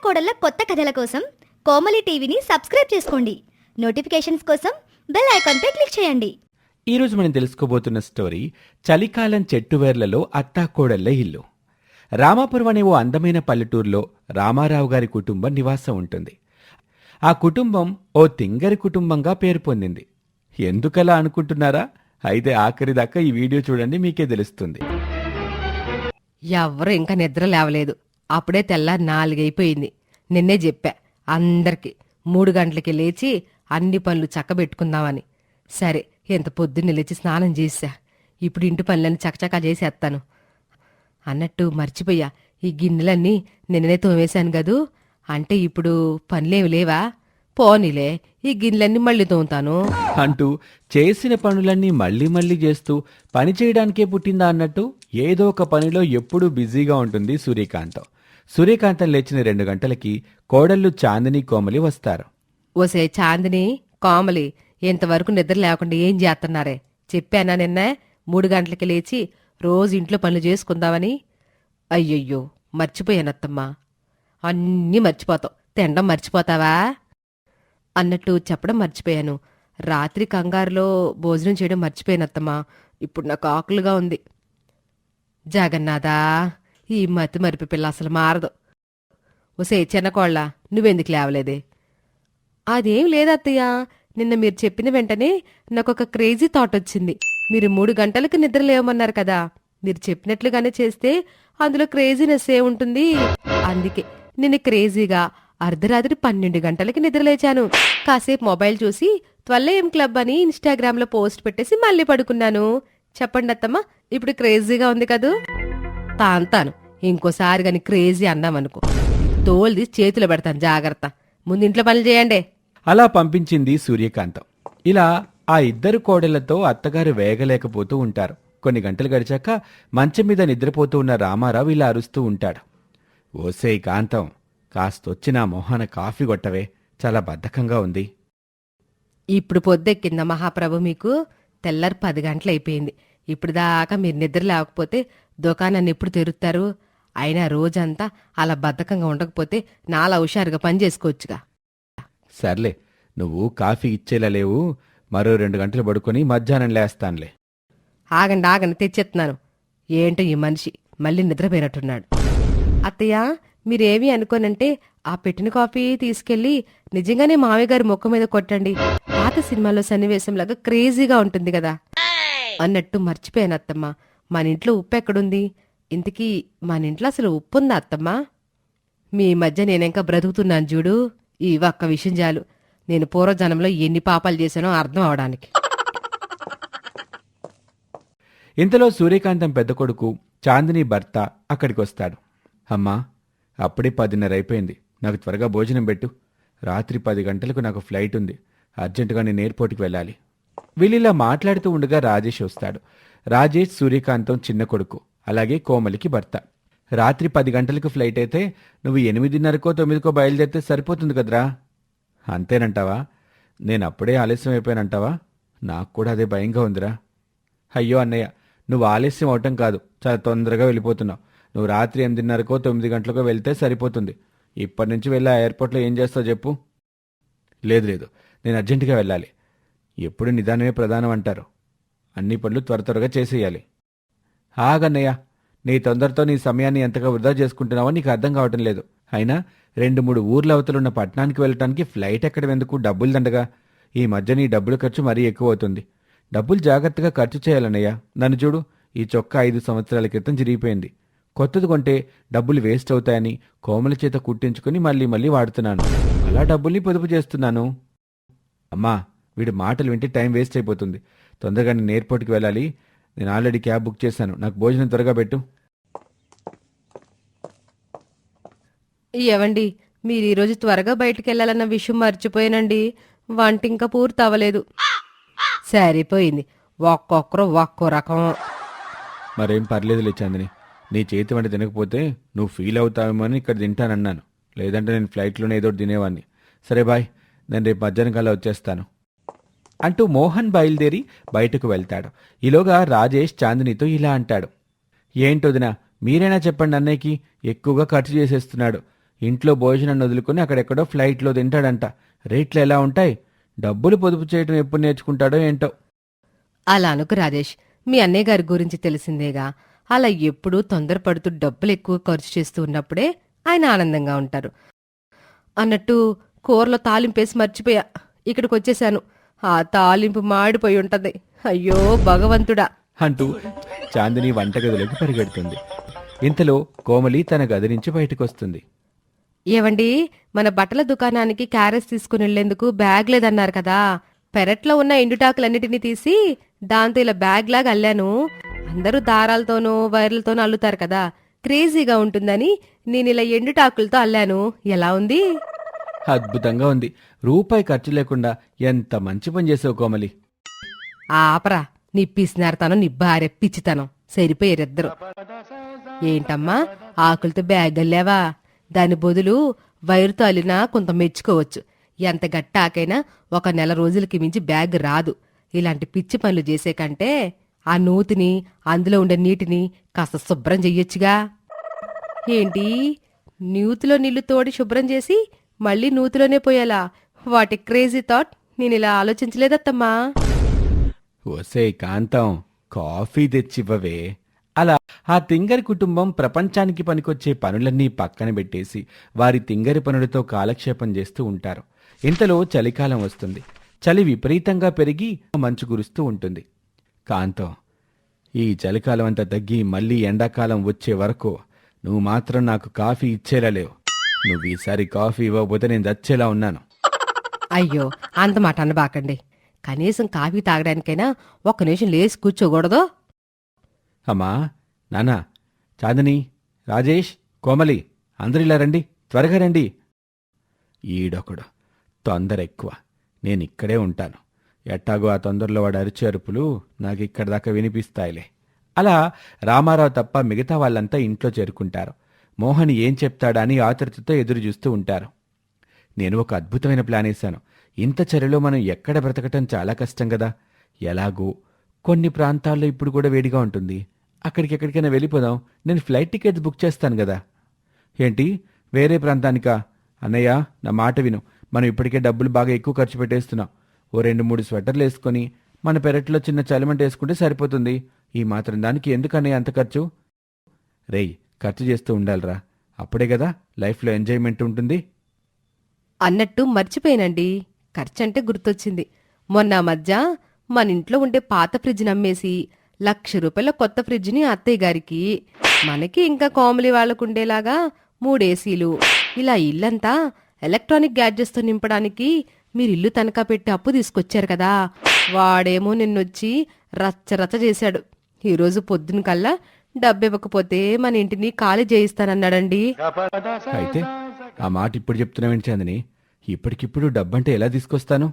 కోడళ్ళ కొత్త కథల కోసం కోమలి టీవీని సబ్స్క్రైబ్ చేసుకోండి. నోటిఫికేషన్స్ కోసం బెల్ ఐకాన్పై క్లిక్ చేయండి. ఈరోజు మనం తెలుసుకోబోతున్న స్టోరీ చలికాలం చెట్టువేర్లలో అత్తాకోడళ్ళ ఇల్లు. రామాపురం అనే ఓ అందమైన పల్లెటూరులో రామారావు గారి కుటుంబం నివాసం ఉంటుంది. ఆ కుటుంబం ఓ తింగరి కుటుంబంగా పేరు పొందింది. ఎందుకలా అనుకుంటున్నారా? అయితే ఆఖరి దాకా ఈ వీడియో చూడండి, మీకే తెలుస్తుంది. ఎవ్వరూ ఇంకా నిద్ర లేవలేదు. అప్పుడే తెల్లారి 4 అయిపోయింది. నిన్నే చెప్పా అందరికి 3 గంటలకి లేచి అన్ని పనులు చక్కబెట్టుకుందామని. సరే, ఇంత పొద్దున్నే లేచి స్నానం చేసా. ఇప్పుడు ఇంటి పనులన్నీ చకచకా చేసేస్తాను. అన్నట్టు మర్చిపోయా, ఈ గిన్నెలన్నీ నిన్ననే తోమేశాను గదూ. అంటే ఇప్పుడు పనులేవి లేవా? పోనీలే, ఈ గిన్నెలన్నీ మళ్ళీ తోముతాను అంటూ చేసిన పనులన్నీ మళ్ళీ మళ్ళీ చేస్తూ పని చేయడానికే పుట్టిందా అన్నట్టు ఏదో ఒక పనిలో ఎప్పుడూ బిజీగా ఉంటుంది సూర్యకాంతం. సూర్యకాంతం లేచిన 2 గంటలకి కోడళ్ళు చాందిని, కోమలి వస్తారు. ఓసే చాందిని, కోమలి, ఇంతవరకు నిద్ర లేకుండా ఏం చేస్తున్నారే? చెప్పానా నిన్న 3 గంటలకి లేచి రోజు ఇంట్లో పనులు చేసుకుందామని? అయ్యయ్యో, మర్చిపోయానత్తమ్మా. అన్నీ మర్చిపోతావు, తినడం మర్చిపోతావా అన్నట్టు చెప్పడం మర్చిపోయాను. రాత్రి కంగారులో భోజనం చేయడం మర్చిపోయానత్తమ్మా. ఇప్పుడు నాకు ఆకులుగా ఉంది. జగన్నాథా, ఈ మతి మరిపి పిల్ల అసలు మారదు. ఒసే చిన్నకోళ్ళ, నువ్వెందుకు లేవలేదే? అదేం లేదత్తయ్య, నిన్న మీరు చెప్పిన వెంటనే నాకొక క్రేజీ థాట్ వచ్చింది. మీరు 3 గంటలకు నిద్ర లేవమన్నారు కదా, మీరు చెప్పినట్లుగానే చేస్తే అందులో క్రేజీనెస్ ఏ ఉంటుంది. అందుకే నిన్న క్రేజీగా అర్ధరాత్రి 12 గంటలకి నిద్రలేచాను. కాసేపు మొబైల్ చూసి 12 AM క్లబ్ అని ఇన్స్టాగ్రామ్లో పోస్ట్ పెట్టేసి మళ్ళీ పడుకున్నాను. చెప్పండి అత్తమ్మా, ఇప్పుడు క్రేజీగా ఉంది కదూ? తాంతాను, ఇంకోసారి గాని క్రేజీ అన్నామనుకో తోల్ది చేతిలో పెడతాను, జాగ్రత్త. ముందు ఇంట్లో పనులు చేయండి. అలా పంపించింది సూర్యకాంతం. ఇలా ఆ ఇద్దరు కోడళ్లతో అత్తగారు వేగలేకపోతూ ఉంటారు. కొన్ని గంటలు గడిచాక మంచం మీద నిద్రపోతూ ఉన్న రామారావు ఇలా అరుస్తూ ఉంటాడు. ఓసేయ్ కాంతం, కాస్తొచ్చి నా మొహాన కాఫీ కొట్టవే, చాలా బద్ధకంగా ఉంది. ఇప్పుడు పొద్దెక్కిందా మహాప్రభు మీకు? తెల్లారి 10 గంటలైపోయింది. ఇప్పుడు దాకా మీరు నిద్ర లేకపోతే దుకాణాన్ని ఎప్పుడు తెరుస్తారు? అయినా రోజంతా అలా బద్ధకంగా ఉండకపోతే నాలా హుషారుగా పని చేసుకోవచ్చుగా. సర్లే, నువ్వు కాఫీ ఇచ్చేలా లేవు. మరో 2 గంటలు పడుకొని మధ్యాహ్నం లేస్తానులే. ఆగండి తెచ్చేస్తున్నాను. ఏంటో ఈ మనిషి మళ్ళీ నిద్రపోయినట్టున్నాడు. అత్తయ్య, మీరేమీ అనుకోనంటే ఆ పెట్టిన కాఫీ తీసుకెళ్లి నిజంగానే మామయ్య గారి ముఖం మీద కొట్టండి. పాత సినిమాలో సన్నివేశంలాగా క్రేజీగా ఉంటుంది కదా అన్నట్టు మర్చిపోయాను అత్తమ్మ. మన ఇంట్లో ఉప్పు ఎక్కడుంది? ఇంతకీ మన ఇంట్లో అసలు ఉప్పు ఉందా అత్తమ్మా? మీ మధ్య నేనింకా బ్రతుకుతున్నాను చూడు, ఈ ఒక్క విషయం చాలు నేను పూర్వజనంలో ఎన్ని పాపాలు చేశానో అర్థం అవడానికి. ఇంతలో సూర్యకాంతం పెద్ద కొడుకు చాందిని భర్త అక్కడికొస్తాడు. అమ్మా, అప్పుడే 10:30 అయిపోయింది. నాకు త్వరగా భోజనం పెట్టు. రాత్రి 10 గంటలకు నాకు ఫ్లైట్ ఉంది. అర్జెంటుగా నేను ఎయిర్పోర్ట్కి వెళ్ళాలి. వీళ్ళిలా మాట్లాడుతూ ఉండగా రాజేష్ వస్తాడు. రాజేష్ సూర్యకాంతం చిన్న కొడుకు, అలాగే కోమలికి భర్త. రాత్రి 10 గంటలకు ఫ్లైట్ అయితే నువ్వు 8:30కో 9కో బయలుదేరితే సరిపోతుంది కదరా. అంతేనంటావా? నేను అప్పుడే ఆలస్యం అయిపోయానంటావా? నాకు కూడా అదే భయంగా ఉందిరా. అయ్యో అన్నయ్య, నువ్వు ఆలస్యం అవటం కాదు, చాలా తొందరగా వెళ్ళిపోతున్నావు. నువ్వు రాత్రి 8:30కో 9 గంటలకో వెళ్తే సరిపోతుంది. ఇప్పటి నుంచి వెళ్ళి ఆ ఎయిర్పోర్ట్లో ఏం చేస్తావు చెప్పు? లేదు, నేను అర్జెంటుగా వెళ్ళాలి. ఎప్పుడు నిదానమే ప్రధానం అంటారు. అన్ని పనులు త్వరగా చేసేయాలి. ఆగన్నయ్య, నీ తొందరతో నీ సమయాన్ని ఎంతగా వృధా చేసుకుంటున్నావో నీకు అర్థం కావటం లేదు. అయినా 2-3 ఊర్ల అవతలున్న పట్టణానికి వెళ్ళటానికి ఫ్లైట్ ఎక్కడం ఎందుకు? డబ్బులు దండగా. ఈ మధ్య నీ డబ్బుల ఖర్చు మరీ ఎక్కువ అవుతుంది. డబ్బులు జాగ్రత్తగా ఖర్చు చేయాలన్నయ్య. నన్ను చూడు, ఈ చొక్కా 5 సంవత్సరాల క్రితం చిరిగిపోయింది. కొత్తది కొంటే డబ్బులు వేస్ట్ అవుతాయని కోమల చేత కుట్టించుకుని మళ్ళీ వాడుతున్నాను. అలా డబ్బుల్ని పొదుపు చేస్తున్నాను. అమ్మా, వీడి మాటలు వింటే టైం వేస్ట్ అయిపోతుంది. తొందరగా నేను ఎయిర్పోర్ట్కి వెళ్ళాలి. నేను ఆల్రెడీ క్యాబ్ బుక్ చేశాను. నాకు భోజనం త్వరగా పెట్టు. ఏవండి, మీరు ఈరోజు త్వరగా బయటికెళ్లాలన్న విషయం మర్చిపోయానండి. వంట ఇంకా పూర్తి అవ్వలేదు. సరిపోయింది, ఒక్కొక్కరు ఒక్కో రకం. మరేం పర్లేదులే చాందిని, నీ చేతి వంట తినకపోతే నువ్వు ఫీల్ అవుతావేమో అని ఇక్కడ తింటానన్నాను. లేదంటే నేను ఫ్లైట్లోనే ఏదో తినేవాడిని. సరే బాయ్, నేను రేపు మధ్యాహ్నం కల్లా వచ్చేస్తాను అంటూ మోహన్ బయలుదేరి బయటకు వెళ్తాడు. ఈలోగా రాజేష్ చాందినితో ఇలా అంటాడు. ఏంటొదినా, మీరైనా చెప్పండి, అన్నయ్యకి ఎక్కువగా ఖర్చు చేసేస్తున్నాడు. ఇంట్లో భోజనాన్ని వదులుకొని అక్కడెక్కడో ఫ్లైట్లో తింటాడంట. రేట్లు ఎలా ఉంటాయి? డబ్బులు పొదుపు చేయటం ఎప్పుడు నేర్చుకుంటాడో ఏంటో. అలా అనుకు రాజేష్, మీ అన్నయ్య గారి గురించి తెలిసిందేగా. అలా ఎప్పుడూ తొందరపడుతూ డబ్బులు ఎక్కువ ఖర్చు చేస్తూ ఉన్నప్పుడే ఆయన ఆనందంగా ఉంటారు. అన్నట్టు కూరలో తాలింపేసి మర్చిపోయా, ఇక్కడికి వచ్చేశాను. ఆ తాలింపు మాడిపోయి ఉంటది. అయ్యో భగవంతుడా అంటూ చాందిని వంటగదిలోకి పరిగెడుతుంది. ఇంతలో కోమలి తన గది నుంచి బయటకొస్తుంది. ఏవండి, మన బట్టల దుకాణానికి క్యారెట్స్ తీసుకుని వెళ్లేందుకు బ్యాగ్ లేదన్నారు కదా. పెరట్లో ఉన్న ఎండుటాకులన్నిటినీ తీసి దాంతో ఇలా బ్యాగ్ లాగా అల్లాను. అందరూ దారాలతోనూ వైర్లతోనూ అల్లుతారు కదా, క్రేజీగా ఉంటుందని నేను ఇలా ఎండుటాకులతో అల్లాను. ఎలా ఉంది? అద్భుతంగా ఉంది. రూపాయి ఖర్చు లేకుండా ఎంత మంచి పని చేసావు కోమలి. ఆపరా, నీ పిసినారతనం, నీ భార్య పిచ్చితనం సరిపోయారిద్దరు. ఏంటమ్మా, ఆకులతో బ్యాగ్ అల్లావా? దాని బదులు వైరుతో అల్లినా కొంత మెచ్చుకోవచ్చు. ఎంత గట్ట ఆకైనా 1 నెల రోజులకి మించి బ్యాగ్ రాదు. ఇలాంటి పిచ్చి పనులు చేసే కంటే ఆ నూతిని, అందులో ఉండే నీటిని కాస్త శుభ్రం చెయ్యొచ్చుగా. ఏంటి, నూతిలో నీళ్లు తోడి శుభ్రం చేసి మళ్ళీ నూతిలోనే పోయాలా? వాటి క్రేజీ థాట్ నేను ఇలా ఆలోచించలేదత్తమ్మా. ఓసే కాంతం, కాఫీ తెచ్చివ్వవే. అలా ఆ తింగరి కుటుంబం ప్రపంచానికి పనికొచ్చే పనులన్నీ పక్కన పెట్టేసి వారి తింగరి పనులతో కాలక్షేపం చేస్తూ ఉంటారు. ఇంతలో చలికాలం వస్తుంది. చలి విపరీతంగా పెరిగి మంచు కురుస్తూ ఉంటుంది. కాంతం, ఈ చలికాలం అంతా తగ్గి మళ్ళీ ఎండాకాలం వచ్చే వరకు నువ్వు మాత్రం నాకు కాఫీ ఇచ్చేలా లేవు. నువ్వు ఈసారి కాఫీ ఇవ్వకపోతే నేను చచ్చేలా ఉన్నాను. అయ్యో, అంత మాట అనబాకండి. కనీసం కాఫీ తాగడానికైనా 1 నిమిషం లేచి కూర్చోకూడదు? అమ్మా, నాన్న, చాందిని, రాజేష్, కోమలి, అందరు ఇలా రండి, త్వరగా రండి. ఈడొకడు తొందర ఎక్కువ. నేనిక్కడే ఉంటాను. ఎట్టాగో ఆ తొందరలో వాడు అరిచే అరుపులు నాకు ఇక్కడి దాకా వినిపిస్తాయిలే. అలా రామారావు తప్ప మిగతా వాళ్ళంతా ఇంట్లో చేరుకుంటారు. మోహన్ ఏం చెప్తాడా అని ఆతృతతో ఎదురు చూస్తూ ఉంటారు. నేను ఒక అద్భుతమైన ప్లాన్ వేశాను. ఇంత చలిలో మనం ఎక్కడ బ్రతకటం చాలా కష్టం కదా. ఎలాగో కొన్ని ప్రాంతాల్లో ఇప్పుడు కూడా వేడిగా ఉంటుంది. అక్కడికి ఎక్కడికైనా వెళ్ళిపోదాం. నేను ఫ్లైట్ టికెట్స్ బుక్ చేస్తాను కదా. ఏంటి, వేరే ప్రాంతానికా? అన్నయ్య, నా మాట విను. మనం ఇప్పటికే డబ్బులు బాగా ఎక్కువ ఖర్చు పెట్టేస్తున్నాం. ఓ 2-3 స్వెటర్లు వేసుకొని మన పెరట్లో చిన్న చలిమంట వేసుకుంటే సరిపోతుంది. ఈ మాత్రం దానికి ఎందుకన్నయ్య అంత ఖర్చు? రేయ్, ఖర్చు చేస్తూ ఉండాలిరా. అప్పుడే కదా లైఫ్లో ఎంజాయ్మెంట్ ఉంటుంది. అన్నట్టు మర్చిపోయానండి, ఖర్చంటే గుర్తొచ్చింది. మొన్న మధ్య మన ఇంట్లో ఉండే పాత ఫ్రిడ్జ్ని అమ్మేసి ₹1,00,000 కొత్త ఫ్రిడ్జ్ని అత్తయ్య గారికి, మనకి ఇంకా కోమలి వాళ్లకుండేలాగా 3 ఏసీలు, ఇలా ఇల్లంతా ఎలక్ట్రానిక్ గ్యాడ్జెట్స్తో నింపడానికి మీరు ఇల్లు తనఖా పెట్టి అప్పు తీసుకొచ్చారు కదా. వాడేమో నిన్నొచ్చి రచ్చరచ్చ చేశాడు. ఈరోజు పొద్దున కల్లా డబ్బివ్వకపోతే మన ఇంటిని ఖాళీ చేయిస్తానన్నాడండి. అయితే ఆ మాట ఇప్పుడు చెప్తున్నావేంటి చాందిని? ఇప్పటికిప్పుడు డబ్బంటే ఎలా తీసుకొస్తాను?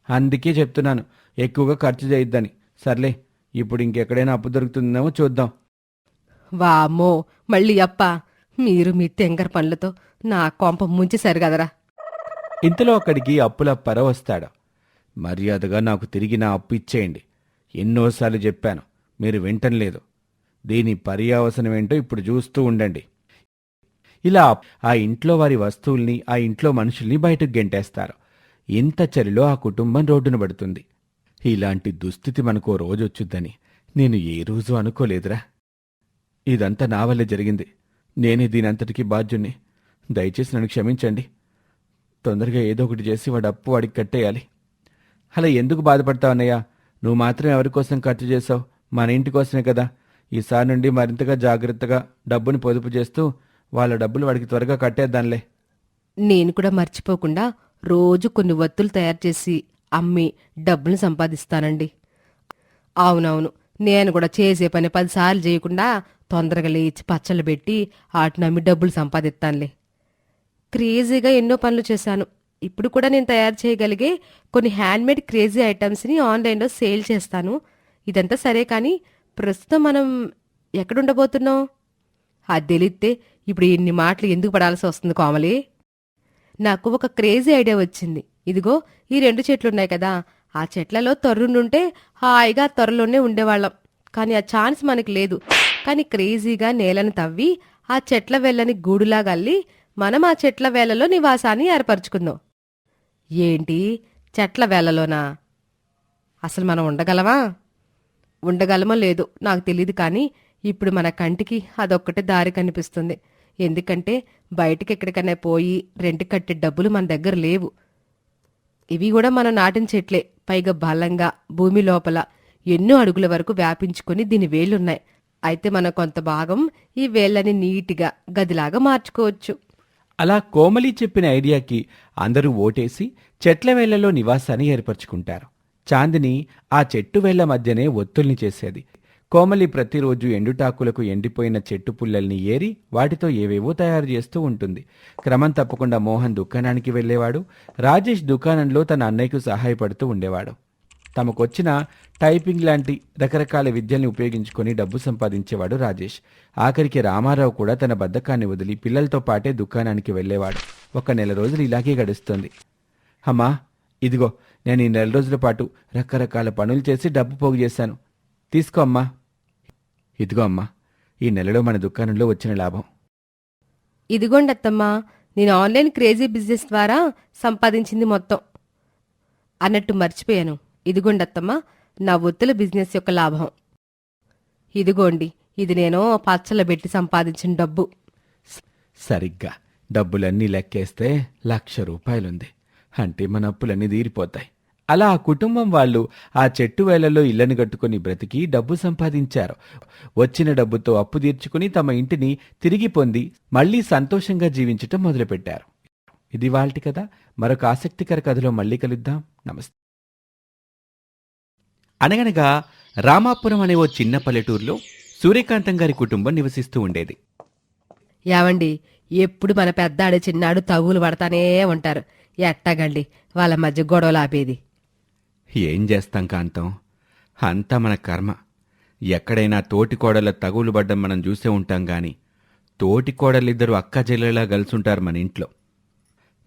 అందుకే చెప్తున్నాను, ఎక్కువగా ఖర్చు చేయొద్దని. సర్లే, ఇప్పుడు ఇంకెక్కడైనా అప్పు దొరుకుతుందేమో చూద్దాం. వామ్మో, మళ్ళీ అప్ప! మీరు మీ తెంగర పనులతో నా కొంప ముంచేశారు కదరా. ఇంతలో అక్కడికి అప్పులప్పారావు వస్తాడు. మర్యాదగా నాకు తిరిగి నా అప్పు ఇచ్చేయండి. ఎన్నోసార్లు చెప్పాను, మీరు వింటంలేదు. దీని పర్యావసనం ఏంటో ఇప్పుడు చూస్తూ ఉండండి. ఇలా ఆ ఇంట్లో వారి వస్తువుల్ని, ఆ ఇంట్లో మనుషుల్ని బయటకు గెంటేస్తారు. ఇంత చలిలో ఆ కుటుంబం రోడ్డున పడుతుంది. ఇలాంటి దుస్థితి మనకో రోజొచ్చుద్దని నేను ఏ రోజు అనుకోలేదురా. ఇదంతా నా వల్లే జరిగింది. నేనే దీనంతటికీ బాధ్యుణ్ణి. దయచేసి నన్ను క్షమించండి. తొందరగా ఏదో ఒకటి చేసి వాడి అప్పు వాడికి కట్టేయాలి. అలా ఎందుకు బాధపడతావు అన్నయ్య? నువ్వు మాత్రం ఎవరికోసం ఖర్చు చేసావు? మన ఇంటి కోసమే కదా. ఈసారి నుండి మరింతగా జాగ్రత్తగా డబ్బుని పొదుపు చేస్తూ వాళ్ళ డబ్బులు వాడికి త్వరగా కట్టేద్దాంలే. నేను కూడా మర్చిపోకుండా రోజు కొన్ని వత్తులు తయారు చేసి అమ్మి డబ్బులు సంపాదిస్తానండి. అవునవును, నేను కూడా చేసే పని 10 సార్లు చేయకుండా తొందరగా లేచి పచ్చళ్ళు పెట్టి వాటిని అమ్మి డబ్బులు సంపాదిస్తానులే. క్రేజీగా ఎన్నో పనులు చేశాను. ఇప్పుడు కూడా నేను తయారు చేయగలిగే కొన్ని హ్యాండ్మేడ్ క్రేజీ ఐటమ్స్ని ఆన్లైన్లో సేల్ చేస్తాను. ఇదంతా సరే కానీ ప్రస్తుతం మనం ఎక్కడుండబోతున్నాం? అది తెలిస్తే ఇప్పుడు ఇన్ని మాటలు ఎందుకు పడాల్సి వస్తుంది కోమలి? నాకు ఒక క్రేజీ ఐడియా వచ్చింది. ఇదిగో ఈ 2 చెట్లున్నాయి కదా, ఆ చెట్లలో తొర్రుండుంటే హాయిగా తొర్రలోనే ఉండేవాళ్ళం. కానీ ఆ ఛాన్స్ మనకి లేదు. కానీ క్రేజీగా నేలను తవ్వి ఆ చెట్ల వెళ్ళని గూడులాగా అల్లి మనం ఆ చెట్ల వేలలో నివాసాన్ని ఏర్పరచుకుందాం. ఏంటి, చెట్ల వేలలోనా? అసలు మనం ఉండగలమా? ఉండగలమో లేదో నాకు తెలీదు, కానీ ఇప్పుడు మన కంటికి అదొక్కటే దారి కనిపిస్తుంది. ఎందుకంటే బయటికి ఎక్కడికైనా పోయి రెంట్ కట్టే డబ్బులు మన దగ్గర లేవు. ఇవి కూడా మనం నాటిన చెట్లే, పైగా బలంగా భూమి లోపల ఎన్నో అడుగుల వరకు వ్యాపించుకుని దీని వేళ్లున్నాయి. అయితే మనం కొంత భాగం ఈ వేళ్ళని నీటిగా గదిలాగా మార్చుకోవచ్చు. అలా కోమలి చెప్పిన ఐడియాకి అందరూ ఓటేసి చెట్ల వేళ్లలో నివాసాన్ని ఏర్పరచుకుంటారు. చాందిని ఆ చెట్టు వేళ్ల మధ్యనే ఒత్తుల్ని చేసేది. కోమలి ప్రతిరోజు ఎండుటాకులకు ఎండిపోయిన చెట్టు పుల్లల్ని ఏరి వాటితో ఏవేవో తయారు చేస్తూ ఉంటుంది. క్రమం తప్పకుండా మోహన్ దుకాణానికి వెళ్లేవాడు. రాజేష్ దుకాణంలో తన అన్నయ్యకు సహాయపడుతూ ఉండేవాడు. తమకొచ్చిన టైపింగ్ లాంటి రకరకాల విద్యల్ని ఉపయోగించుకొని డబ్బు సంపాదించేవాడు రాజేష్. ఆఖరికి రామారావు కూడా తన బద్ధకాన్ని వదిలి పిల్లలతో పాటే దుకాణానికి వెళ్లేవాడు. 1 నెల రోజులు ఇలాగే గడుస్తుంది. అమ్మా, ఇదిగో నేను ఈ 1 రోజుల పాటు రకరకాల పనులు చేసి డబ్బు పోగు చేశాను. తీసుకో అమ్మా. ఇదిగో అమ్మా, ఈ నెలలో మన దుకాణంలో వచ్చిన లాభం. ఇదిగోండత్తమ్మా, నేను ఆన్లైన్ క్రేజీ బిజినెస్ ద్వారా సంపాదించింది మొత్తం. అన్నట్టు మర్చిపోయాను. ఇదిగోండత్తమ్మా, నా ఒత్తుల బిజినెస్ యొక్క లాభం. ఇదిగోండి, ఇది నేను పచ్చళ్ళ పెట్టి సంపాదించిన డబ్బు. సరిగ్గా డబ్బులన్నీ లెక్కేస్తే 1,00,000 రూపాయలుంది. అంటే మన అప్పులన్నీ తీరిపోతాయి. అలా ఆ కుటుంబం వాళ్ళు ఆ చెట్టు వేళ్లలో ఇళ్లను కట్టుకుని బ్రతికి డబ్బు సంపాదించారు. వచ్చిన డబ్బుతో అప్పు తీర్చుకుని తమ ఇంటిని తిరిగి పొంది మళ్లీ సంతోషంగా జీవించటం మొదలుపెట్టారు. ఇది వాల్టి కథ. మరొక ఆసక్తికర కథలో మళ్ళీ కలుద్దాం. నమస్తే. అనగనగా రామాపురం అనే ఓ చిన్న పల్లెటూరులో సూర్యకాంతం గారి కుటుంబం నివసిస్తూ ఉండేది. యావండి, ఎప్పుడు మన పెద్దాడు చిన్నాడు తగులు పడతానే ఉంటారు. ఎట్టగండి వాళ్ళ మధ్య గొడవలు ఆపేది? ఏం చేస్తాం కాంతం, అంతా మన కర్మ. ఎక్కడైనా తోటికోడళ్ళ తగులు పడ్డం మనం చూసే ఉంటాం గాని తోటికోడలిద్దరూ అక్క చెల్లెలా కలిసుంటారు మన ఇంట్లో.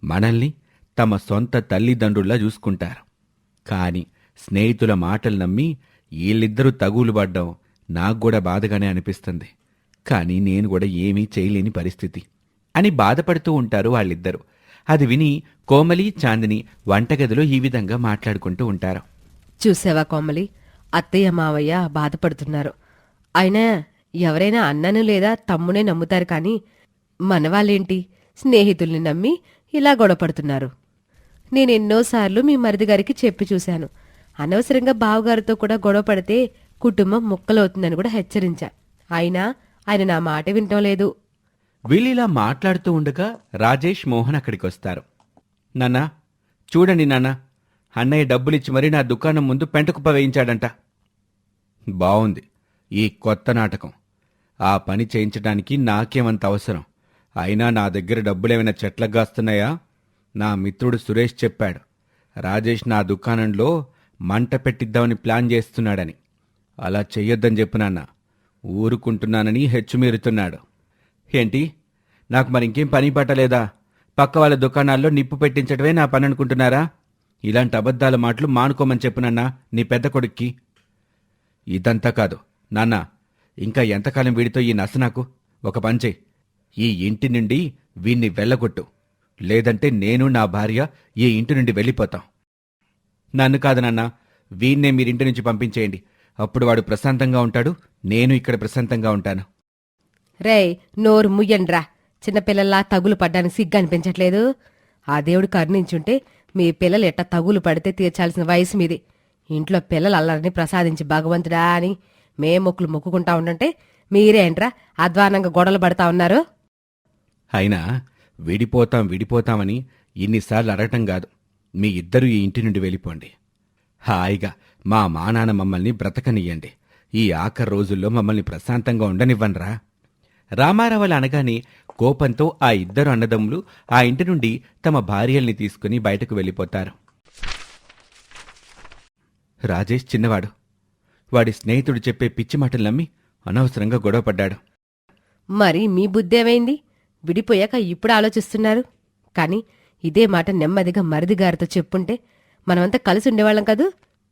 మనల్ని తమ సొంత తల్లిదండ్రుల్లా చూసుకుంటారు. కాని స్నేహితుల మాటలు నమ్మి వీళ్ళిద్దరూ తగులు పడ్డం నాకు కూడా బాధగానే అనిపిస్తుంది. కానీ నేను కూడా ఏమీ చేయలేని పరిస్థితి అని బాధపడుతూ ఉంటారు వాళ్ళిద్దరూ. అది విని కోమలి, చాందిని వంటగదిలో ఈ విధంగా మాట్లాడుకుంటూ ఉంటారు. చూసావా కోమలి, అత్తయ్య మావయ్య బాధపడుతున్నారు. అయినా ఎవరైనా అన్నను లేదా తమ్మునే నమ్ముతారు, కానీ మనవాళ్ళేంటి స్నేహితుల్ని నమ్మి ఇలా గొడవపడుతున్నారు. నేనెన్నోసార్లు మీ మరిది గారికి చెప్పి చూశాను. అనవసరంగా బావగారితో కూడా గొడవ పడితే కుటుంబం ముక్కలవుతుందని కూడా హెచ్చరించా. అయినా ఆయన నా మాట వినటం లేదు. వీళ్ళిలా మాట్లాడుతూ ఉండగా రాజేష్, మోహన్ అక్కడికొస్తారు. నాన్నా, చూడండి నాన్నా, అన్నయ్య డబ్బులిచ్చి మరీ నా దుకాణం ముందు పెంటకుప్ప వేయించాడంట. బావుంది ఈ కొత్త నాటకం. ఆ పని చేయించడానికి నాకేమంత అవసరం? అయినా నా దగ్గర డబ్బులేమైనా చెట్లకు గాస్తున్నాయా? నా మిత్రుడు సురేష్ చెప్పాడు, రాజేష్ నా దుకాణంలో మంట పెట్టిద్దామని ప్లాన్ చేస్తున్నాడని. అలా చెయ్యొద్దని చెప్పు నాన్న. ఊరుకుంటున్నానని హెచ్చుమీరుతున్నాడు. ఏంటి, నాకు మరింకేం పని పట్టలేదా? పక్క వాళ్ళ దుకాణాల్లో నిప్పు పెట్టించడమే నా పని అనుకుంటున్నారా? ఇలాంటి అబద్ధాల మాటలు మానుకోమని చెప్పునన్నా నీ పెద్ద కొడుక్కి. ఇదంతా కాదు నాన్న, ఇంకా ఎంతకాలం వీడితో ఈ నస నాకు? ఒక పంచే, ఈ ఇంటి నుండి వీణ్ణి వెళ్ళగొట్టు, లేదంటే నేను నా భార్య ఈ ఇంటి నుండి వెళ్ళిపోతాం. నన్ను కాదు నాన్న, వీణ్ణే మీరింటి నుంచి పంపించేయండి. అప్పుడు వాడు ప్రశాంతంగా ఉంటాడు, నేను ఇక్కడ ప్రశాంతంగా ఉంటాను. రేయ్, నోరు ముయ్యండ్రా. చిన్నపిల్లల్లా తగులు పడ్డానికి సిగ్గు అనిపించట్లేదు? ఆ దేవుడు కరుణించుంటే మీ పిల్లలు ఎట్టా తగులు పడితే తీర్చాల్సిన వయసు మీది. ఇంట్లో పిల్లలు అల్లరిని ప్రసాదించి భగవంతుడా అని మే మొక్కులు మొక్కుకుంటా ఉండంటే మీరేంట్రా అధ్వానంగా గొడవలు పడతా ఉన్నారు? అయినా విడిపోతామని ఇన్నిసార్లు అడగటం కాదు. మీ ఇద్దరూ ఈ ఇంటి నుండి వెళ్ళిపోండి. హాయిగా మా నాన్న మమ్మల్ని బ్రతకనియ్యండి. ఈ ఆఖరి రోజుల్లో మమ్మల్ని ప్రశాంతంగా ఉండనివ్వన్రా. రామారావులు అనగానే కోపంతో ఆ ఇద్దరు అన్నదమ్ములు ఆ ఇంటి నుండి తమ భార్యల్ని తీసుకుని బయటకు వెళ్ళిపోతారు. రాజేష్ చిన్నవాడు. వాడి స్నేహితుడు చెప్పే పిచ్చి మాటలు నమ్మి అనవసరంగా గొడవపడ్డాడు. మరి మీ బుద్ధేమైంది? విడిపోయాక ఇప్పుడు ఆలోచిస్తున్నారు. కాని ఇదే మాట నెమ్మదిగా మరిదిగారితో చెప్పుంటే మనమంతా కలిసి ఉండేవాళ్ళం కదూ.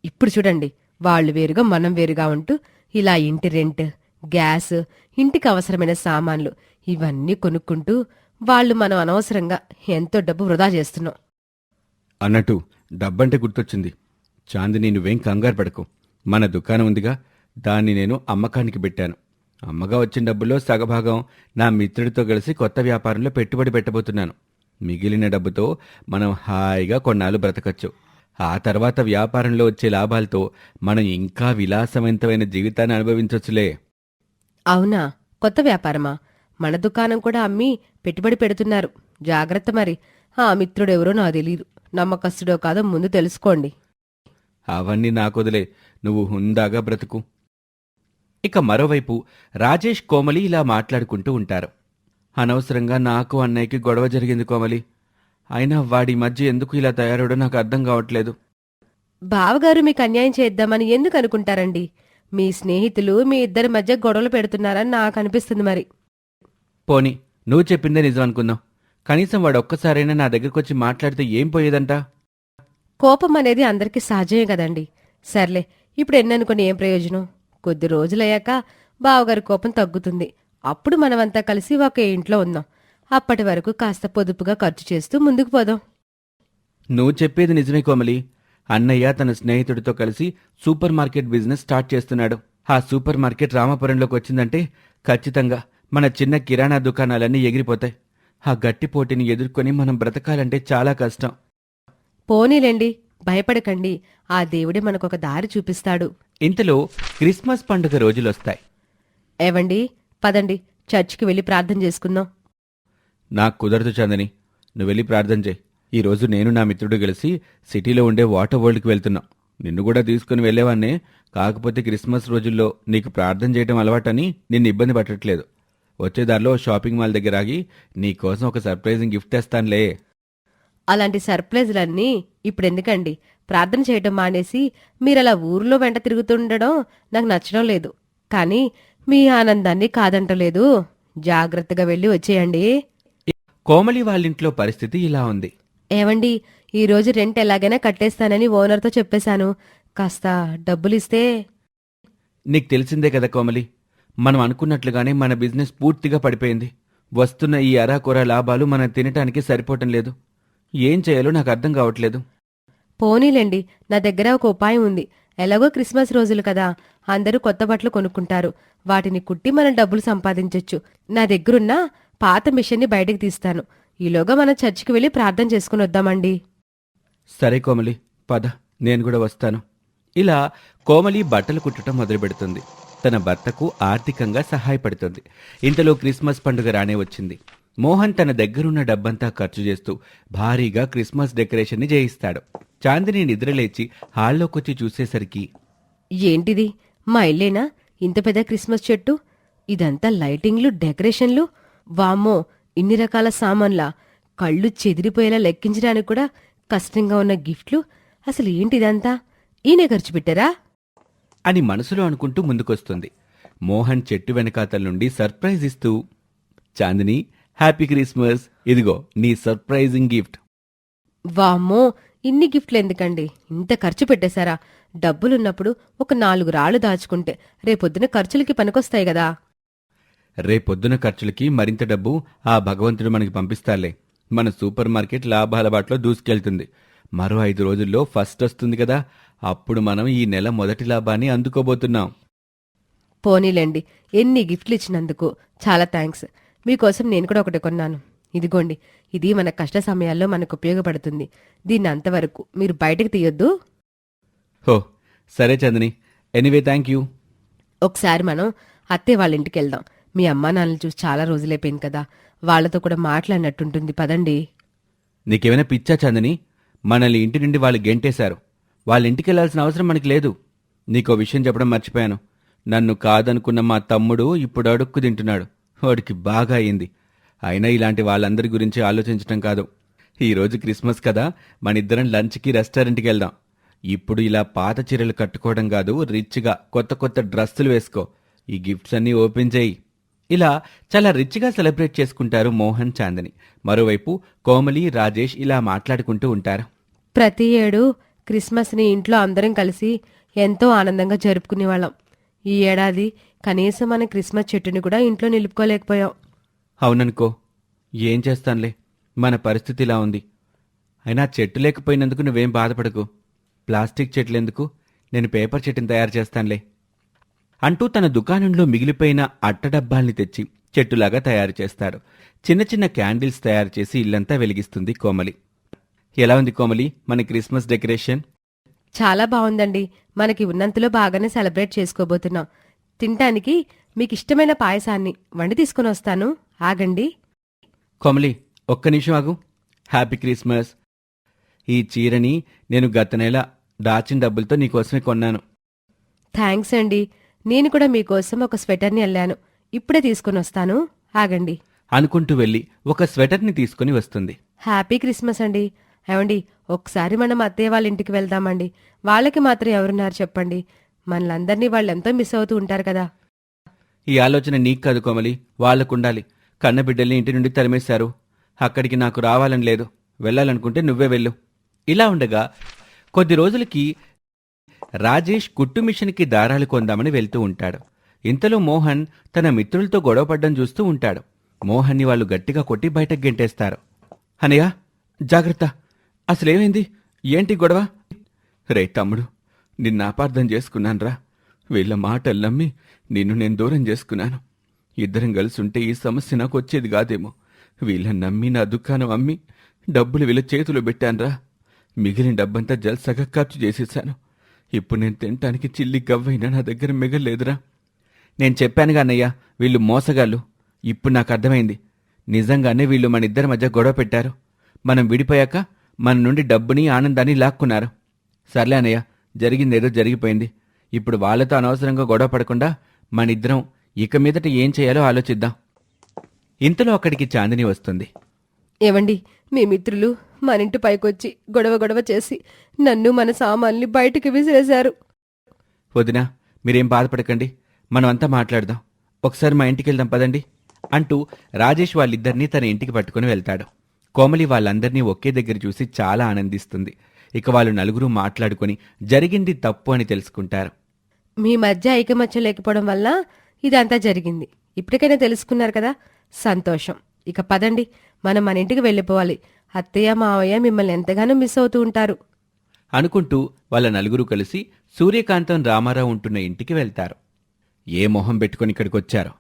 ఇప్పుడు చూడండి, వాళ్ళు వేరుగా మనం వేరుగా ఉంటూ ఇలా ఇంటి రెంట్, గ్యాస్, ఇంటికి అవసరమైన సామాన్లు ఇవన్నీ కొనుక్కుంటూ వాళ్ళు మనం అనవసరంగా ఎంతో డబ్బు వృధా చేస్తున్నాం. అన్నట్టు డబ్బంటే గుర్తొచ్చింది. చాందిని నువ్వేం కంగారు పడకు. మన దుకాణం ఉందిగా, దాన్ని నేను అమ్మకానికి పెట్టాను. అమ్మగా వచ్చిన డబ్బులో సగభాగం నా మిత్రుడితో కలిసి కొత్త వ్యాపారంలో పెట్టుబడి పెట్టబోతున్నాను. మిగిలిన డబ్బుతో మనం హాయిగా కొన్నాళ్ళు బ్రతకచ్చు. ఆ తర్వాత వ్యాపారంలో వచ్చే లాభాలతో మనం ఇంకా విలాసవంతమైన జీవితాన్ని అనుభవించొచ్చులే. అవునా? కొత్త వ్యాపారమా? మన దుకాణం కూడా అమ్మి పెట్టుబడి పెడుతున్నారు. జాగ్రత్త మరి. ఆ మిత్రుడెవరో నాకు తెలీదు. నమ్మకస్తుడో కాదో ముందు తెలుసుకోండి. అవన్నీ నాకొదిలే, నువ్వు హుందాగా బ్రతుకు. ఇక మరోవైపు రాజేష్, కోమలి ఇలా మాట్లాడుకుంటూ ఉంటారు. అనవసరంగా నాకు అన్నయ్యకి గొడవ జరిగింది కోమలి. అయినా వాడి మధ్య ఎందుకు ఇలా తయారవడో నాకు అర్థం కావట్లేదు. బావగారు మీకు అన్యాయం చేద్దామని ఎందుకు అనుకుంటారండి? మీ స్నేహితులు మీ ఇద్దరి మధ్య గొడవలు పెడుతున్నారని నాకు అనిపిస్తుంది మరి. పోనీ నువ్వు చెప్పిందే నిజం అనుకుందాం. కనీసం వాడు ఒక్కసారైనా నా దగ్గరకొచ్చి మాట్లాడితే ఏం పోయేదంట? కోపం అనేది అందరికీ సహజమే కదండి. సర్లే, ఇప్పుడు ఎన్ననుకుని ఏం ప్రయోజనం? కొద్ది రోజులయ్యాక బావగారి కోపం తగ్గుతుంది. అప్పుడు మనమంతా కలిసి ఒకే ఇంట్లో ఉందాం. అప్పటి వరకు కాస్త పొదుపుగా ఖర్చు చేస్తూ ముందుకు పోదాం. నువ్వు చెప్పేది నిజమే కోమలి. అన్నయ్య తన స్నేహితుడితో కలిసి సూపర్ మార్కెట్ బిజినెస్ స్టార్ట్ చేస్తున్నాడు. ఆ సూపర్ మార్కెట్ రామాపురంలోకి వచ్చిందంటే ఖచ్చితంగా మన చిన్న కిరాణా దుకాణాలన్నీ ఎగిరిపోతాయి. ఆ గట్టి పోటీని ఎదుర్కొని మనం బ్రతకాలంటే చాలా కష్టం. పోనీలేండి, భయపడకండి. ఆ దేవుడే మనకొక దారి చూపిస్తాడు. ఇంతలో క్రిస్మస్ పండుగ రోజులొస్తాయి. ఏవండి, పదండి, చర్చికి వెళ్ళి ప్రార్థన చేసుకుందాం. నాకు కుదరదు చందని, నువ్వు వెళ్ళి ప్రార్థన చేయి. ఈరోజు నేను నా మిత్రుడు కలిసి సిటీలో ఉండే వాటర్ వరల్డ్కి వెళ్తున్నాం. నిన్ను కూడా తీసుకుని వెళ్ళేవాన్నే, కాకపోతే క్రిస్మస్ రోజుల్లో నీకు ప్రార్థన చేయడం అలవాటని నిన్ను ఇబ్బంది పట్టట్లేదు. వచ్చేదారిలో షాపింగ్ మాల్ దగ్గర ఆగి నీకోసం ఒక సర్ప్రైజింగ్ గిఫ్ట్ తెస్తానులే. అలాంటి సర్ప్రైజులన్నీ ఇప్పుడెందుకండి? ప్రార్థన చేయటం మానేసి మీరలా ఊర్లో వెంట తిరుగుతుండడం నాకు నచ్చడం లేదు. కానీ మీ ఆనందాన్ని కాదంటలేదు. జాగ్రత్తగా వెళ్ళి వచ్చేయండి. కోమలి వాళ్ళింట్లో పరిస్థితి ఇలా ఉంది. ఏవండి, ఈరోజు రెంట్ ఎలాగైనా కట్టేస్తానని ఓనర్తో చెప్పేశాను. కాస్త డబ్బులిస్తే. నీకు తెలిసిందే కదా కోమలి, మనం అనుకున్నట్లుగానే మన బిజినెస్ పూర్తిగా పడిపోయింది. వస్తున్న ఈ అరాకొర లాభాలు మనం తినటానికి సరిపోవటం లేదు. ఏం చేయాలో నాకు అర్థం కావట్లేదు. పోనీలేండి, నా దగ్గర ఒక ఉపాయం ఉంది. ఎలాగో క్రిస్మస్ రోజులు కదా, అందరూ కొత్త బట్టలు కొనుక్కుంటారు. వాటిని కుట్టి మనం డబ్బులు సంపాదించొచ్చు. నా దగ్గరున్న పాత మిషన్ని బయటికి తీస్తాను. ఈలోగా మనం చర్చికి వెళ్ళి ప్రార్థన చేసుకుని వద్దామండి. సరే కోమలి, పద, నేను కూడా వస్తాను. ఇలా కోమలి బట్టలు కుట్టడం మొదలుపెడుతుంది. తన భర్తకు ఆర్థికంగా సహాయపడుతుంది. ఇంతలో క్రిస్మస్ పండుగ రానే వచ్చింది. మోహన్ తన దగ్గరున్న డబ్బంతా ఖర్చు చేస్తూ భారీగా క్రిస్మస్ డెకరేషన్ని చేయిస్తాడు. చాందిని నిద్రలేచి హాల్లోకొచ్చి చూసేసరికి, ఏంటిది? మా ఇల్లేనా ఇంత పెద్ద క్రిస్మస్ చెట్టు? ఇదంతా లైటింగ్లు, డెకరేషన్లు. వామ్మో, ఇన్ని రకాల సామాన్లా? కళ్ళు చెదిరిపోయేలా లెక్కించడానికి కూడా కష్టంగా ఉన్న గిఫ్ట్లు. అసలు ఏంటిదంతా? ఈయనే ఖర్చు పెట్టారా అని మనసులో అనుకుంటూ ముందుకొస్తుంది. మోహన్ చెట్టు వెనకాతల నుండి సర్ప్రైజ్ ఇస్తూ, చాందిని, హ్యాపీ క్రిస్మస్, ఇదిగో నీ సర్ప్రైజింగ్ గిఫ్ట్. వామ్మో, ఇన్ని గిఫ్ట్లు ఎందుకండి? ఇంత ఖర్చు పెట్టేశారా? డబ్బులున్నప్పుడు ఒక 4 రాళ్లు దాచుకుంటే రేపొద్దున ఖర్చులకి పనికొస్తాయి గదా. రేపొద్దున ఖర్చులకి మరింత డబ్బు ఆ భగవంతుడు మనకి పంపిస్తాలే. మన సూపర్ మార్కెట్ లాభాల బాటలో దూసుకెళ్తుంది. మరో 5 రోజుల్లో ఫస్ట్ వస్తుంది కదా, అప్పుడు మనం ఈ నెల మొదటి లాభాన్ని అందుకోబోతున్నాం. పోనీలేండి, ఎన్ని గిఫ్ట్లు ఇచ్చినందుకు చాలా థ్యాంక్స్. మీకోసం నేను కూడా ఒకటి కొన్నాను. ఇదిగోండి, ఇది మన కష్ట సమయాల్లో మనకు ఉపయోగపడుతుంది. దీన్ని అంతవరకు మీరు బయటకు తీయొద్దు. హో, సరే చందని, ఎనీవే థ్యాంక్ యూ. ఒకసారి మనం అత్తయ్య వాళ్ళ ఇంటికి వెళ్దాం. మీ అమ్మా నాన్నలు చూసి చాలా రోజులైపోయింది కదా, వాళ్లతో కూడా మాట్లాడినట్టుంటుంది. పదండి. నీకేమైనా పిచ్చా చందని? మనల్ని ఇంటి నుండి వాళ్ళు గెంటేశారు. వాళ్ళ ఇంటికి వెళ్లాల్సిన అవసరం మనకి లేదు. నీకో విషయం చెప్పడం మర్చిపోయాను. నన్ను కాదనుకున్న మా తమ్ముడు ఇప్పుడు అడుక్కు తింటున్నాడు. వాడికి బాగా అయింది. అయినా ఇలాంటి వాళ్ళందరి గురించి ఆలోచించటం కాదు. ఈరోజు క్రిస్మస్ కదా, మనిద్దరం లంచ్కి రెస్టారెంట్కి వెళ్దాం. ఇప్పుడు ఇలా పాత చీరలు కట్టుకోవడం కాదు, రిచ్గా కొత్త కొత్త డ్రెస్సులు వేసుకో. ఈ గిఫ్ట్స్ అన్నీ ఓపెన్ చేయి. ఇలా చాలా రిచ్గా సెలబ్రేట్ చేసుకుంటారు మోహన్, చాందిని. మరోవైపు కోమలి, రాజేష్ ఇలా మాట్లాడుకుంటూ ఉంటారు. ప్రతి ఏడు క్రిస్మస్ని ఇంట్లో అందరం కలిసి ఎంతో ఆనందంగా జరుపుకునేవాళ్ళం. ఈ ఏడాది కనీసం మన క్రిస్మస్ చెట్టుని కూడా ఇంట్లో నిలుపుకోలేకపోయాం. అవుననుకో. ఏం చేస్తానులే, మన పరిస్థితి ఇలా ఉంది. అయినా చెట్టు లేకపోయినందుకు నువ్వేం బాధపడకు. ప్లాస్టిక్ చెట్లెందుకు, నేను పేపర్ చెట్టుని తయారు చేస్తానులే అంటూ తన దుకాణంలో మిగిలిపోయిన అట్టడబ్బాల్ని తెచ్చి చెట్టులాగా తయారు చేస్తాడు. చిన్న చిన్న క్యాండిల్స్ తయారు చేసి ఇల్లంతా వెలిగిస్తుంది కోమలి. ఎలా ఉంది కోమలి మన క్రిస్మస్ డెకరేషన్? చాలా బాగుందండి. మనకి ఉన్నంతలో బాగానే సెలబ్రేట్ చేసుకోబోతున్నాం. తినటానికి మీకు ఇష్టమైన పాయసాన్ని వండి తీసుకుని వస్తాను, ఆగండి. కోమలి, ఒక్క నిమిషం ఆగు. Happy Christmas. ఈ చీరని నేను గత నెల దాచిన డబ్బులతో నీకోసమే కొన్నాను. థ్యాంక్స్ అండి. నేను కూడా మీకోసం ఒక స్వెటర్ని వెళ్ళాను, ఇప్పుడే తీసుకుని వస్తాను, ఆగండి. అనుకుంటూ వెళ్ళి ఒక స్వెటర్ని తీసుకుని వస్తుంది. హ్యాపీ క్రిస్మస్ అండి. ఏమండి, ఒకసారి మనం అత్తయ్య వాళ్ళ ఇంటికి వెళ్దామండి. వాళ్ళకి మాత్రం ఎవరున్నారు చెప్పండి? మనలందరినీ వాళ్ళు ఎంతో మిస్ అవుతూ ఉంటారు కదా. ఈ ఆలోచన నీకు కాదు కోమలి, వాళ్లకుండాలి. కన్నబిడ్డల్ని ఇంటి నుండి తరిమేశారు. అక్కడికి నాకు రావాలని లేదు. వెళ్ళాలనుకుంటే నువ్వే వెళ్ళు. ఇలా ఉండగా కొద్ది రోజులకి రాజేష్ కుట్టు మిషన్కి దారాలు కొందామని వెళ్తూ ఉంటాడు. ఇంతలో మోహన్ తన మిత్రులతో గొడవపడ్డం చూస్తూ ఉంటాడు. మోహన్ని వాళ్ళు గట్టిగా కొట్టి బయటకు గెంటేస్తారు. అనయ్య జాగ్రత్త, అసలేమైంది? ఏంటి గొడవ? రే తమ్ముడు, నిన్న అపార్థం చేసుకున్నాన్రా. వీళ్ళ మాటలు నమ్మి నిన్ను నేను దూరం చేసుకున్నాను. ఇద్దరం కలిసుంటే ఈ సమస్య నాకు వచ్చేది కాదేమో. వీళ్ళని నమ్మి నా దుకాణం అమ్మి డబ్బులు వీళ్ళ చేతిలో పెట్టాన్రా. మిగిలిన డబ్బంతా జల్సగా ఖర్చు చేసేశాను. ఇప్పుడు నేను తినటానికి చిల్లి గవ్వైనా నా దగ్గర మిగలేదురా. నేను చెప్పానుగా అన్నయ్య, వీళ్ళు మోసగాళ్ళు. ఇప్పుడు నాకు అర్థమైంది. నిజంగానే వీళ్ళు మన ఇద్దరి మధ్య గొడవ పెట్టారు. మనం విడిపోయాక మన నుండి డబ్బుని ఆనందాన్ని లాక్కున్నారు. సర్లే అన్నయ్య, జరిగిందేదో జరిగిపోయింది. ఇప్పుడు వాళ్ళతో అనవసరంగా గొడవ పడకుండా మనిద్దరం ఇక మీదట ఏం చేయాలో ఆలోచిద్దాం. ఇంతలో అక్కడికి చాందిని వస్తుంది. ఏవండి, మీ మిత్రులు మన ఇంటి పైకొచ్చి గొడవ చేసి నన్ను మన సామాన్ని బయటికి విసిరేశారు. వదినా, మీరేం బాధపడకండి, మనం అంతా మాట్లాడదాం. ఒకసారి మా ఇంటికి వెళ్దాం పదండి అంటూ రాజేష్ వాళ్ళిద్దరినీ తన ఇంటికి పట్టుకుని వెళ్తాడు. కోమలి వాళ్ళందరినీ ఒకే దగ్గర చూసి చాలా ఆనందిస్తుంది. ఇక వాళ్ళు నలుగురు మాట్లాడుకుని జరిగింది తప్పు అని తెలుసుకుంటారు. మీ మధ్య ఐకమత్యం లేకపోవడం వల్ల ఇదంతా జరిగింది. ఇప్పటికైనా తెలుసుకున్నారు కదా, సంతోషం. ఇక పదండి, మనం మన ఇంటికి వెళ్ళిపోవాలి. అత్తయ్య మావయ్య మిమ్మల్ని ఎంతగానో మిస్ అవుతూ ఉంటారు అనుకుంటూ వాళ్ళ నలుగురు కలిసి సూర్యకాంతం రామారావు ఉంటున్న ఇంటికి వెళ్తారు. ఏ మొహం పెట్టుకుని ఇక్కడికొచ్చారో?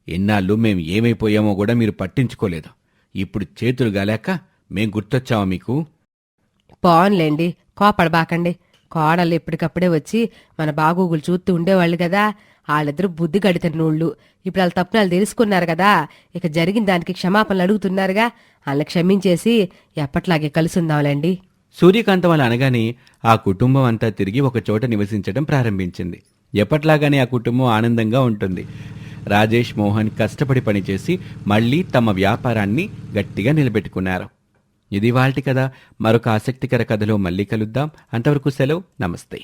ఎన్నాళ్ళు మేం ఏమైపోయామో కూడా మీరు పట్టించుకోలేదు. ఇప్పుడు చేతులు గాలేక మేం గుర్తొచ్చామా మీకు? పోన్లేండి, కోపడబాకండి. కోడళ్ళు ఎప్పటికప్పుడే వచ్చి మన బాగోగులు చూస్తూ ఉండేవాళ్ళు కదా. వాళ్ళిద్దరూ బుద్ధి గడితనోళ్ళు. ఇప్పుడు వాళ్ళ తప్పులు వాళ్ళు తెలుసుకున్నారు కదా. ఇక జరిగిన దానికి క్షమాపణలు అడుగుతున్నారుగా. వాళ్ళని క్షమించేసి ఎప్పట్లాగే కలుసుందాంలేండి. సూర్యకాంతం అలా అనగానే ఆ కుటుంబం అంతా తిరిగి ఒక చోట నివసించడం ప్రారంభించింది. ఎప్పట్లాగానే ఆ కుటుంబం ఆనందంగా ఉంటుంది. రాజేష్, మోహన్ కష్టపడి పనిచేసి మళ్లీ తమ వ్యాపారాన్ని గట్టిగా నిలబెట్టుకున్నారు. ఇది వాల్టి కథ. మరొక ఆసక్తికర కథలో మళ్ళీ కలుద్దాం. అంతవరకు సెలవు. నమస్తే.